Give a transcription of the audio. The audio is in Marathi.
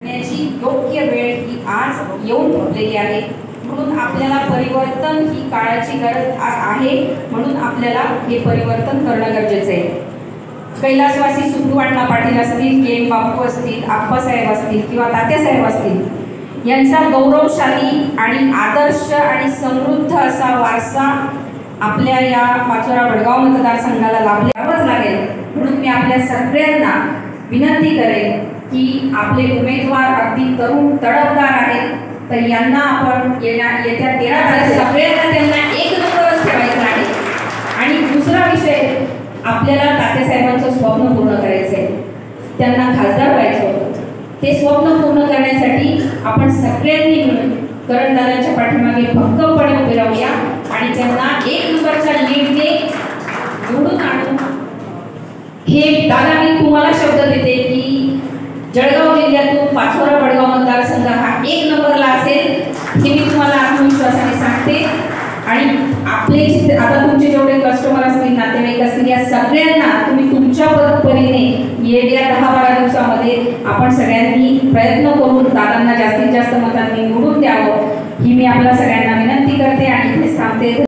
याची योग्य वेळ ही आज येऊन ठेवलेली आहे। म्हणून आपल्याला परिवर्तन ही काळाची गरज आहे, म्हणून आपल्याला हे परिवर्तन करणं गरजेचं आहे। कैलासवासी सुखू अण्णा पाटील असतील, के बापू असतील, आप्पासाहेब असतील किंवा तात्यासाहेब असतील, यांचा गौरवशाली आणि आदर्श आणि समृद्ध असा वारसा आपल्या या पाचोरा वडगाव मतदारसंघाला लाभलाच लागेल। म्हणून मी आपल्या सगळ्यांना विनंती करेन की आपले उमेदवार अगदी तरुण तडफदार आहेत, तर यांना आपण येत्या 13 तारखेला सगळ्यांना त्यांना एक नंबरच ठेवायचं आहे। आणि दुसरा विषय, आपल्याला तात्यासाहेबांचं स्वप्न पूर्ण करायचं आहे, त्यांना खासदार व्हायचं होतं। ते स्वप्न पूर्ण करण्यासाठी आपण सगळ्यांनी मिळून करणदादांच्या पाठीमागे भक्कमपणे उभे राहूया आणि त्यांना एक नंबरच्या लीडने निवडून आणू। हे दादा, मी तुम्हाला शब्द देते की जळगाव जिल्ह्यातून पाचोरा वडगाव मतदारसंघ हा एक नंबरला असेल, हे मी तुम्हाला आत्मविश्वासाने सांगते। आणि आपले आता तुमचे जेवढे कस्टमर असतील, नातेवाईक असतील, या सगळ्यांना तुम्ही तुमच्या परीने येत्या 10-12 दिवसामध्ये आपण सगळ्यांनी प्रयत्न करून दादांना जास्तीत जास्त मतांनी निवडून द्यावं, ही मी आपल्या सगळ्यांना